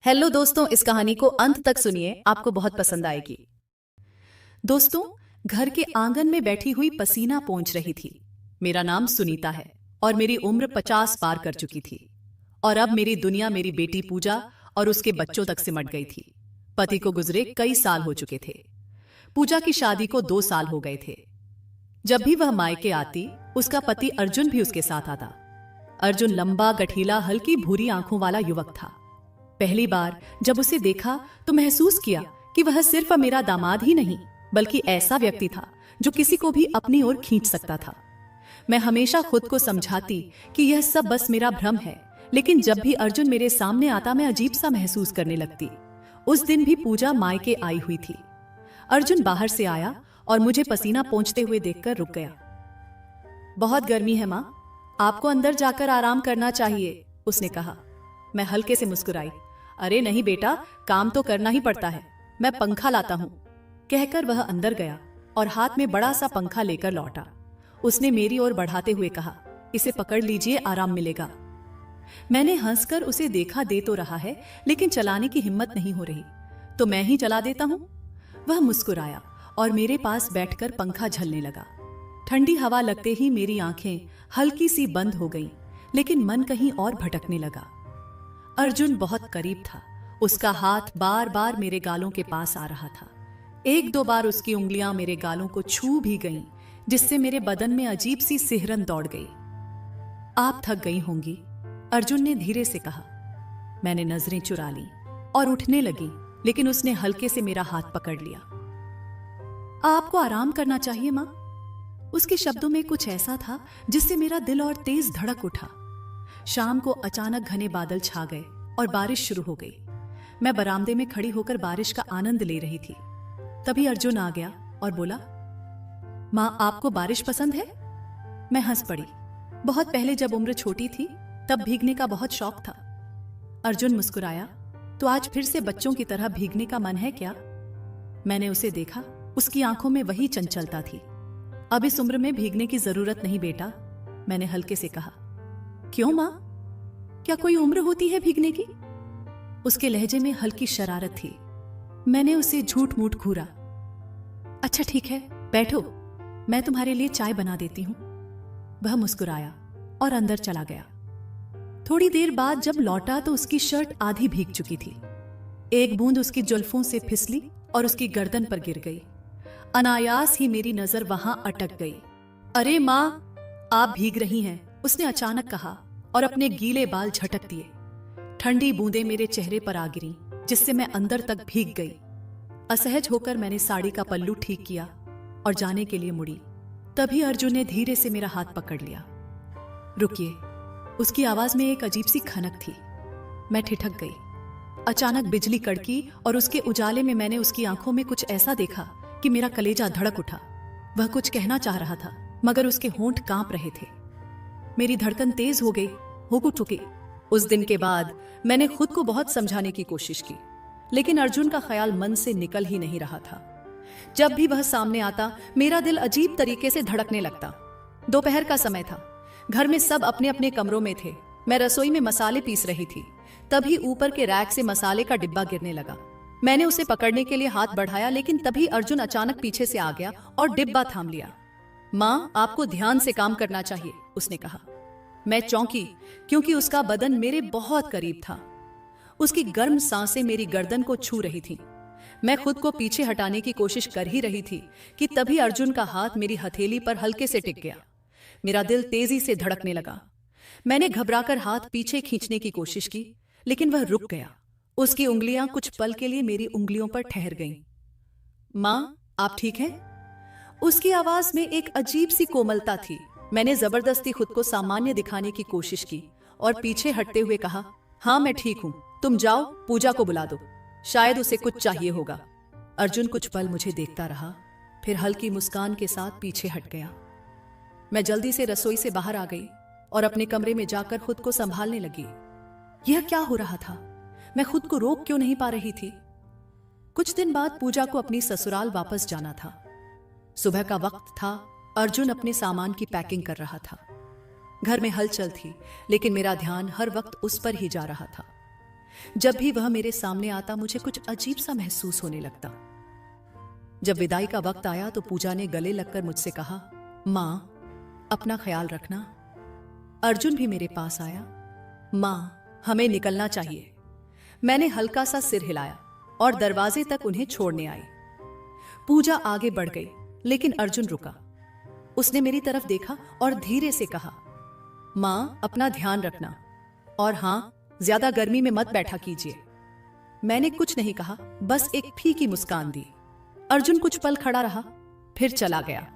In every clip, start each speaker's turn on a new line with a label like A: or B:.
A: Hello दोस्तों, इस कहानी को अंत तक सुनिए, आपको बहुत पसंद आएगी। दोस्तों, घर के आंगन में बैठी हुई पसीना पोंछ रही थी। मेरा नाम सुनीता है और मेरी उम्र 50 पार कर चुकी थी। और अब मेरी दुनिया मेरी बेटी पूजा और उसके बच्चों तक सिमट गई थी। पति को गुजरे कई साल हो चुके थे। पूजा की शादी को 2 साल हो गए थे। जब भी वह मायके आती, उसका पति अर्जुन भी उसके साथ आता। अर्जुन लंबा, गठीला, हल्की भूरी आंखों वाला युवक था। पहली बार जब उसे देखा तो महसूस किया कि वह सिर्फ मेरा दामाद ही नहीं, बल्कि ऐसा व्यक्ति था जो किसी को भी अपनी ओर खींच सकता था। मैं हमेशा खुद को समझाती कि यह सब बस मेरा भ्रम है, लेकिन जब भी अर्जुन मेरे सामने आता मैं अजीब सा महसूस करने लगती। उस दिन भी पूजा मायके आई हुई थी। अर्जुन बाहर से आया और मुझे पसीना पोंछते हुए देखकर रुक गया। बहुत गर्मी है माँ, आपको अंदर जाकर आराम करना चाहिए, उसने कहा। मैं हल्के से मुस्कुराई। अरे नहीं बेटा, काम तो करना ही पड़ता है, मैं पंखा लाता हूं, कहकर वह अंदर गया और हाथ में बड़ा सा पंखा लेकर लौटा। उसने मेरी ओर बढ़ाते हुए कहा, इसे पकड़ लीजिए, आराम मिलेगा। मैंने हंसकर उसे देखा, दे तो रहा है लेकिन चलाने की हिम्मत नहीं हो रही, तो मैं ही चला देता हूं। वह मुस्कुराया और मेरे पास बैठकर पंखा झलने लगा। ठंडी हवा लगते ही मेरी आंखें हल्की सी बंद हो गईं, लेकिन मन कहीं और भटकने लगा। अर्जुन बहुत करीब था। उसका हाथ बार बार मेरे गालों के पास आ रहा था। 1-2 बार उसकी उंगलियां मेरे गालों को छू भी गईं, जिससे मेरे बदन में अजीब सी सिहरन दौड़ गई। आप थक गई होंगी, अर्जुन ने धीरे से कहा। मैंने नजरें चुरा ली और उठने लगी, लेकिन उसने हल्के से मेरा हाथ पकड़ लिया। आपको आराम करना चाहिए मां। उसके शब्दों में कुछ ऐसा था जिससे मेरा दिल और तेज धड़क उठा। शाम को अचानक घने बादल छा गए और बारिश शुरू हो गई। मैं बरामदे में खड़ी होकर बारिश का आनंद ले रही थी। तभी अर्जुन आ गया और बोला, मां आपको बारिश पसंद है? मैं हंस पड़ी। बहुत पहले जब उम्र छोटी थी तब भीगने का बहुत शौक था। अर्जुन मुस्कुराया, तो आज फिर से बच्चों की तरह भीगने का मन है क्या? मैंने उसे देखा, उसकी आंखों में वही चंचलता थी। अब इस उम्र में भीगने की जरूरत नहीं बेटा, मैंने हल्के से कहा। क्यों मां, क्या कोई उम्र होती है भीगने की? उसके लहजे में हल्की शरारत थी। मैंने उसे झूठ मूठ घूरा। अच्छा ठीक है, बैठो, मैं तुम्हारे लिए चाय बना देती हूं। वह मुस्कुराया और अंदर चला गया। थोड़ी देर बाद जब लौटा तो उसकी शर्ट आधी भीग चुकी थी। एक बूंद उसकी जुल्फों से फिसली और उसकी गर्दन पर गिर गई। अनायास ही मेरी नजर वहां अटक गई। अरे मां, आप भीग रही हैं, उसने अचानक कहा और अपने गीले बाल झटक दिए। ठंडी बूंदें मेरे चेहरे पर आ गिरीं, जिससे मैं अंदर तक भीग गई। असहज होकर मैंने साड़ी का पल्लू ठीक किया और जाने के लिए मुड़ी। तभी अर्जुन ने धीरे से मेरा हाथ पकड़ लिया। रुकिए, उसकी आवाज में एक अजीब सी खनक थी। मैं ठिठक गई। अचानक बिजली कड़की और उसके उजाले में मैंने उसकी आंखों में कुछ ऐसा देखा कि मेरा कलेजा धड़क उठा। वह कुछ कहना चाह रहा था, मगर उसके होंठ कांप रहे थे। मेरी धड़कन तेज हो गई, हो चुकी। उस दिन के बाद मैंने खुद को बहुत समझाने की कोशिश की, लेकिन अर्जुन का ख्याल मन से निकल ही नहीं रहा था। जब भी वह सामने आता मेरा दिल अजीब तरीके से धड़कने लगता। दोपहर का समय था। घर में सब अपने अपने कमरों में थे। मैं रसोई में मसाले पीस रही थी। तभी ऊपर के रैक से मसाले का डिब्बा गिरने लगा। मैंने उसे पकड़ने के लिए हाथ बढ़ाया, लेकिन तभी अर्जुन अचानक पीछे से आ गया और डिब्बा थाम लिया। मां, आपको ध्यान से काम करना चाहिए, उसने कहा। मैं चौंकी, क्योंकि उसका बदन मेरे बहुत करीब था। उसकी गर्म सांसें मेरी गर्दन को छू रही थीं। मैं खुद को पीछे हटाने की कोशिश कर ही रही थी कि तभी अर्जुन का हाथ मेरी हथेली पर हल्के से टिक गया। मेरा दिल तेजी से धड़कने लगा। मैंने घबराकर हाथ पीछे खींचने की कोशिश की, लेकिन वह रुक गया। उसकी उंगलियां कुछ पल के लिए मेरी उंगलियों पर ठहर गईं। मां, आप ठीक हैं? उसकी आवाज में एक अजीब सी कोमलता थी। मैंने जबरदस्ती खुद को सामान्य दिखाने की कोशिश की और पीछे हटते हुए कहा, हाँ मैं ठीक हूं, तुम जाओ, पूजा को बुला दो, शायद उसे कुछ चाहिए होगा। अर्जुन कुछ पल मुझे देखता रहा, फिर हल्की मुस्कान के साथ पीछे हट गया। मैं जल्दी से रसोई से बाहर आ गई और अपने कमरे में जाकर खुद को संभालने लगी। यह क्या हो रहा था? मैं खुद को रोक क्यों नहीं पा रही थी? कुछ दिन बाद पूजा को अपनी ससुराल वापस जाना था। सुबह का वक्त था। अर्जुन अपने सामान की पैकिंग कर रहा था। घर में हलचल थी, लेकिन मेरा ध्यान हर वक्त उस पर ही जा रहा था। जब भी वह मेरे सामने आता मुझे कुछ अजीब सा महसूस होने लगता। जब विदाई का वक्त आया तो पूजा ने गले लगकर मुझसे कहा, माँ अपना ख्याल रखना। अर्जुन भी मेरे पास आया। माँ हमें निकलना चाहिए। मैंने हल्का सा सिर हिलाया और दरवाजे तक उन्हें छोड़ने आई। पूजा आगे बढ़ गई लेकिन अर्जुन रुका। उसने मेरी तरफ देखा और धीरे से कहा, माँ अपना ध्यान रखना और हाँ, ज्यादा गर्मी में मत बैठा कीजिए। मैंने कुछ नहीं कहा, बस एक फीकी मुस्कान दी। अर्जुन कुछ पल खड़ा रहा, फिर चला गया।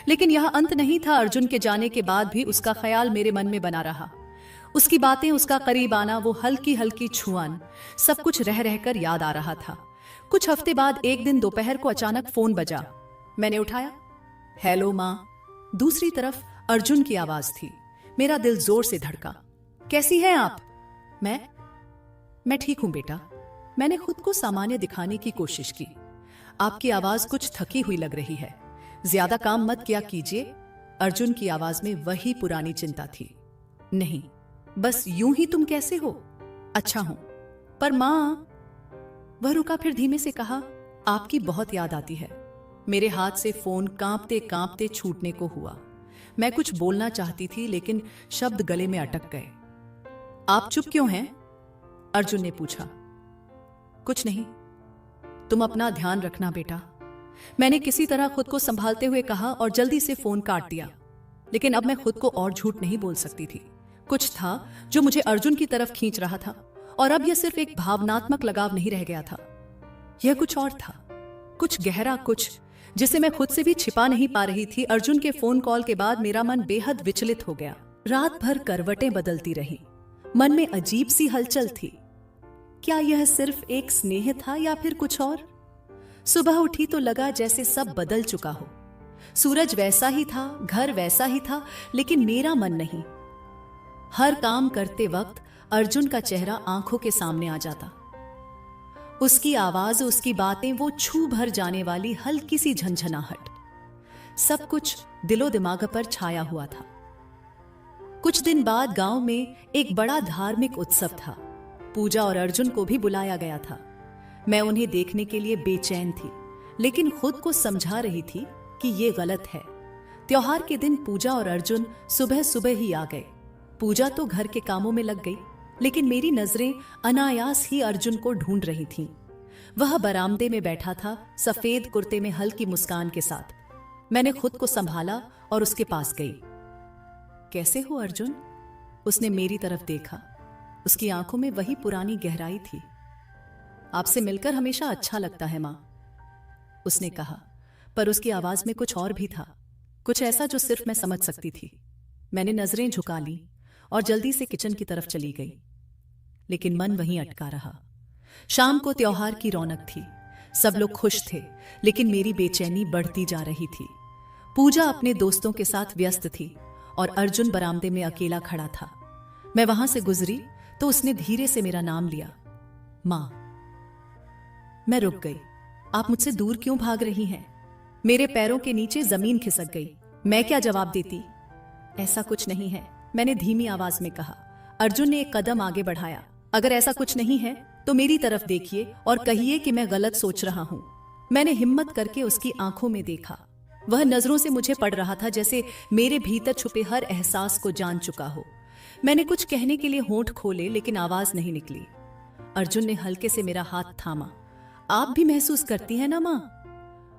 A: लेकिन यह अंत नहीं था। अर्जुन के जाने के बाद भी उसका ख्याल मेरे मन में बना रहा। उसकी बातें, उसका करीब आना, वो हल्की हल्की छुआन, सब कुछ रह रहकर याद आ रहा था। कुछ हफ्ते बाद एक दिन दोपहर को अचानक फोन बजा। मैंने उठाया। हेलो माँ। दूसरी तरफ अर्जुन की आवाज थी। मेरा दिल जोर से धड़का। कैसी हैं आप? मैं ठीक हूं बेटा। मैंने खुद को सामान्य दिखाने की कोशिश की। आपकी आवाज कुछ थकी हुई लग रही है, ज्यादा काम मत किया कीजिए। अर्जुन की आवाज में वही पुरानी चिंता थी। नहीं, बस यूं ही। तुम कैसे हो? अच्छा हूं, पर मां। वह रुका, फिर धीमे से कहा, आपकी बहुत याद आती है। मेरे हाथ से फोन कांपते कांपते छूटने को हुआ। मैं कुछ बोलना चाहती थी लेकिन शब्द गले में अटक गए। आप चुप क्यों हैं? अर्जुन ने पूछा। कुछ नहीं, तुम अपना ध्यान रखना बेटा। मैंने किसी तरह खुद को संभालते हुए कहा और जल्दी से फोन काट दिया। लेकिन अब मैं खुद को और झूठ नहीं बोल सकती थी। कुछ था जो मुझे अर्जुन की तरफ खींच रहा था और अब यह सिर्फ एक भावनात्मक लगाव नहीं रह गया था। यह कुछ और था, कुछ गहरा, कुछ जिसे मैं खुद से भी छिपा नहीं पा रही थी। अर्जुन के फोन कॉल के बाद मेरा मन बेहद विचलित हो गया। रात भर करवटें बदलती रही। मन में अजीब सी हलचल थी। क्या यह सिर्फ एक स्नेह था या फिर कुछ और? सुबह उठी तो लगा जैसे सब बदल चुका हो। सूरज वैसा ही था, घर वैसा ही था, लेकिन मेरा मन नहीं। हर काम करते वक्त अर्जुन का चेहरा आंखों के सामने आ जाता। उसकी आवाज, उसकी बातें, वो छू भर जाने वाली हल्की सी झंझनाहट, सब कुछ दिलो दिमाग पर छाया हुआ था। कुछ दिन बाद गांव में एक बड़ा धार्मिक उत्सव था। पूजा और अर्जुन को भी बुलाया गया था। मैं उन्हें देखने के लिए बेचैन थी, लेकिन खुद को समझा रही थी कि यह गलत है। त्योहार के दिन पूजा और अर्जुन सुबह सुबह ही आ गए। पूजा तो घर के कामों में लग गई, लेकिन मेरी नजरें अनायास ही अर्जुन को ढूंढ रही थीं। वह बरामदे में बैठा था, सफेद कुर्ते में हल्की मुस्कान के साथ। मैंने खुद को संभाला और उसके पास गई। कैसे हो अर्जुन? उसने मेरी तरफ देखा। उसकी आंखों में वही पुरानी गहराई थी। आपसे मिलकर हमेशा अच्छा लगता है मां, उसने कहा, पर उसकी आवाज में कुछ और भी था, कुछ ऐसा जो सिर्फ मैं समझ सकती थी। मैंने नजरें झुका ली और जल्दी से किचन की तरफ चली गई, लेकिन मन वहीं अटका रहा। शाम को त्योहार की रौनक थी, सब लोग खुश थे, लेकिन मेरी बेचैनी बढ़ती जा रही थी। पूजा अपने दोस्तों के साथ व्यस्त थी और अर्जुन बरामदे में अकेला खड़ा था। मैं वहां से गुजरी तो उसने धीरे से मेरा नाम लिया, मां। मैं रुक गई। आप मुझसे दूर क्यों भाग रही हैं? मेरे पैरों के नीचे जमीन खिसक गई। मैं क्या जवाब देती? ऐसा कुछ नहीं है, मैंने धीमी आवाज में कहा। अर्जुन ने एक कदम आगे बढ़ाया। अगर ऐसा कुछ नहीं है तो मेरी तरफ देखिए और कहिए कि मैं गलत सोच रहा हूं। मैंने हिम्मत करके उसकी आंखों में देखा। वह नजरों से मुझे पढ़ रहा था, जैसे मेरे भीतर छुपे हर एहसास को जान चुका हो। मैंने कुछ कहने के लिए होंठ खोले, लेकिन आवाज नहीं निकली। अर्जुन ने हल्के से मेरा हाथ थामा। आप भी महसूस करती हैं ना मां?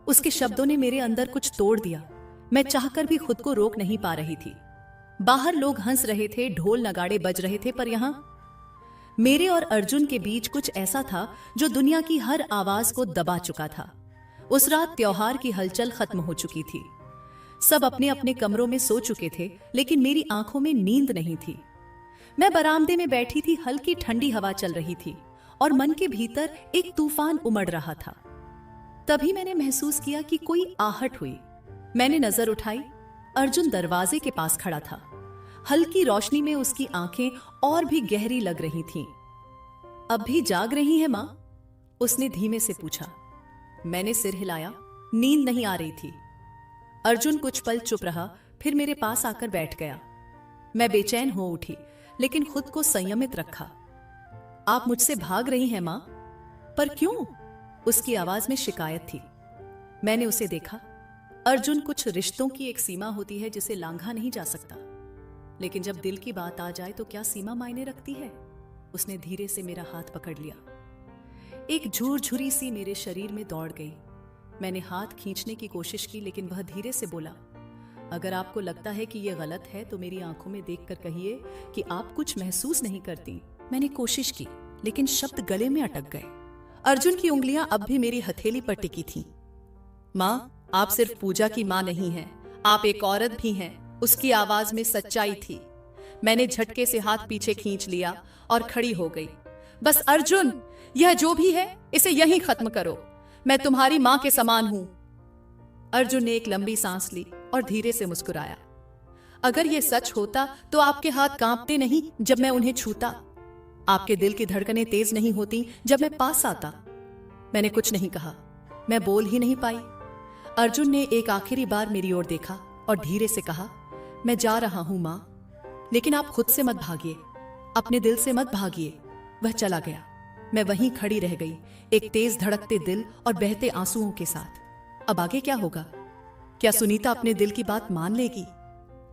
A: उसके शब्दों ने मेरे अंदर कुछ तोड़ दिया। मैं चाहकर भी खुद को रोक नहीं पा रही थी। बाहर लोग हंस रहे थे, ढोल नगाड़े बज रहे थे, पर यहां मेरे और अर्जुन के बीच कुछ ऐसा था जो दुनिया की हर आवाज को दबा चुका था। उस रात त्योहार की हलचल खत्म हो चुकी थी। सब अपने अपने कमरों में सो चुके थे, लेकिन मेरी आंखों में नींद नहीं थी। मैं बरामदे में बैठी थी, हल्की ठंडी हवा चल रही थी और मन के भीतर एक तूफान उमड़ रहा था। तभी मैंने महसूस किया कि कोई आहट हुई। मैंने नजर उठाई। अर्जुन दरवाजे के पास खड़ा था। हल्की रोशनी में उसकी आंखें और भी गहरी लग रही थीं। अब भी जाग रही है मां? उसने धीमे से पूछा। मैंने सिर हिलाया। नींद नहीं आ रही थी। अर्जुन कुछ पल चुप रहा, फिर मेरे पास आकर बैठ गया। मैं बेचैन हो उठी, लेकिन खुद को संयमित रखा। आप मुझसे भाग रही हैं मां? पर क्यों? उसकी आवाज में शिकायत थी। मैंने उसे देखा। अर्जुन, कुछ रिश्तों की एक सीमा होती है जिसे लांघा नहीं जा सकता, लेकिन जब दिल की बात आ जाए तो क्या सीमा मायने रखती है? उसने धीरे से मेरा हाथ पकड़ लिया। एक झुरझुरी सी मेरे शरीर में दौड़ गई। मैंने हाथ खींचने की कोशिश की, लेकिन वह धीरे से बोला, अगर आपको लगता है कि यह गलत है तो मेरी आंखों में देखकर कहिए कि आप कुछ महसूस नहीं करती। मैंने कोशिश की, लेकिन शब्द गले में अटक गए। अर्जुन की उंगलियां अब भी मेरी हथेली पर टिकी थीं। मां, आप सिर्फ पूजा की मां नहीं हैं, आप एक औरत भी हैं। उसकी आवाज में सच्चाई थी। मैंने झटके से हाथ पीछे खींच लिया और खड़ी हो गई। बस अर्जुन, यह जो भी है इसे यहीं खत्म करो। मैं तुम्हारी मां के समान हूं। अर्जुन ने एक लंबी सांस ली और धीरे से मुस्कुराया। अगर यह सच होता तो आपके हाथ कांपते नहीं जब मैं उन्हें छूता? आपके दिल की धड़कनें तेज नहीं होती जब मैं पास आता? मैंने कुछ नहीं कहा, मैं बोल ही नहीं पाई। अर्जुन ने एक आखिरी बार मेरी ओर देखा और धीरे से कहा, मैं जा रहा हूं मां, लेकिन आप खुद से मत भागिए, अपने दिल से मत भागिए। वह चला गया। मैं वहीं खड़ी रह गई, एक तेज धड़कते दिल और बहते आंसुओं के साथ। अब आगे क्या होगा? क्या सुनीता अपने दिल की बात मान लेगी?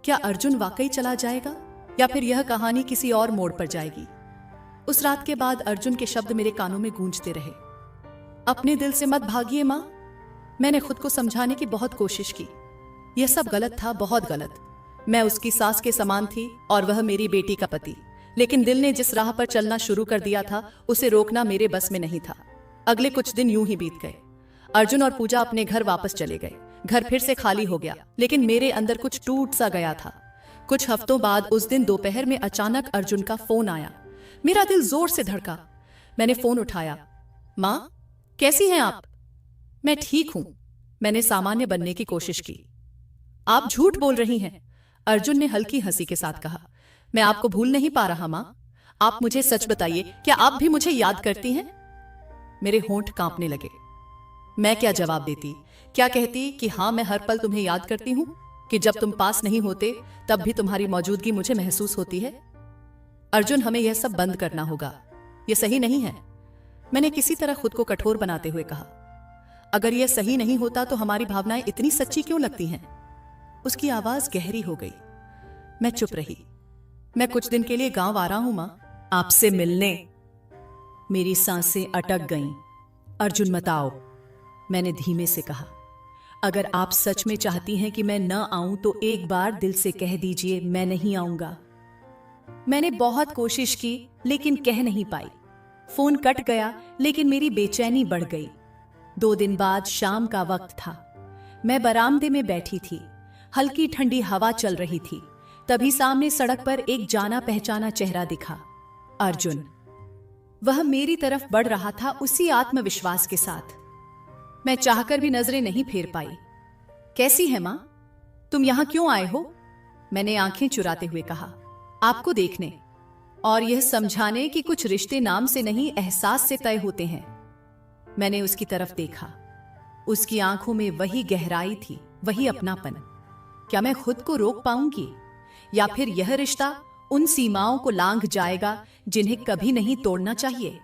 A: क्या अर्जुन वाकई चला जाएगा, या फिर यह कहानी किसी और मोड़ पर जाएगी? उस रात के बाद अर्जुन के शब्द मेरे कानों में गूंजते रहे। अपने दिल से मत भागिए मां। मैंने खुद को समझाने की बहुत कोशिश की। यह सब गलत था, बहुत गलत। मैं उसकी सास के समान थी और वह मेरी बेटी का पति। लेकिन दिल ने जिस राह पर चलना शुरू कर दिया था, उसे रोकना मेरे बस में नहीं था। अगले कुछ दिन यूं ही बीत गए। अर्जुन और पूजा अपने घर वापस चले गए। घर फिर से खाली हो गया, लेकिन मेरे अंदर कुछ टूट सा गया था। कुछ हफ्तों बाद उस दिन दोपहर में अचानक अर्जुन का फोन आया। मेरा दिल जोर से धड़का। मैंने फोन उठाया। मां, कैसी हैं आप? मैं ठीक हूं। मैंने सामान्य बनने की कोशिश की। आप झूठ बोल रही हैं, अर्जुन ने हल्की हंसी के साथ कहा। मैं आपको भूल नहीं पा रहा मां। आप मुझे सच बताइए, क्या आप भी मुझे याद करती हैं? मेरे होंठ कांपने लगे। मैं क्या जवाब देती? क्या कहती कि हाँ, मैं हर पल तुम्हें याद करती हूं, कि जब तुम पास नहीं होते तब भी तुम्हारी मौजूदगी मुझे महसूस होती है? अर्जुन, हमें यह सब बंद करना होगा। यह सही नहीं है। मैंने किसी तरह खुद को कठोर बनाते हुए कहा। अगर यह सही नहीं होता तो हमारी भावनाएं इतनी सच्ची क्यों लगती हैं? उसकी आवाज गहरी हो गई। मैं चुप रही। मैं कुछ दिन के लिए गांव आ रहा हूं मां, आपसे मिलने। मेरी सांसें अटक गईं। अर्जुन, मत आओ, मैंने धीमे से कहा। अगर आप सच में चाहती हैं कि मैं न आऊं तो एक बार दिल से कह दीजिए, मैं नहीं आऊंगा। मैंने बहुत कोशिश की, लेकिन कह नहीं पाई। फोन कट गया, लेकिन मेरी बेचैनी बढ़ गई। 2 दिन बाद शाम का वक्त था। मैं बरामदे में बैठी थी। हल्की ठंडी हवा चल रही थी। तभी सामने सड़क पर एक जाना पहचाना चेहरा दिखा। अर्जुन। वह मेरी तरफ बढ़ रहा था, उसी आत्मविश्वास के साथ। मैं चाहकर भी नजरें नहीं फेर पाई। कैसी है मां? तुम यहां क्यों आए हो? मैंने आंखें चुराते हुए कहा। आपको देखने, और यह समझाने कि कुछ रिश्ते नाम से नहीं, एहसास से तय होते हैं। मैंने उसकी तरफ देखा। उसकी आंखों में वही गहराई थी, वही अपनापन। क्या मैं खुद को रोक पाऊंगी, या फिर यह रिश्ता उन सीमाओं को लांघ जाएगा जिन्हें कभी नहीं तोड़ना चाहिए?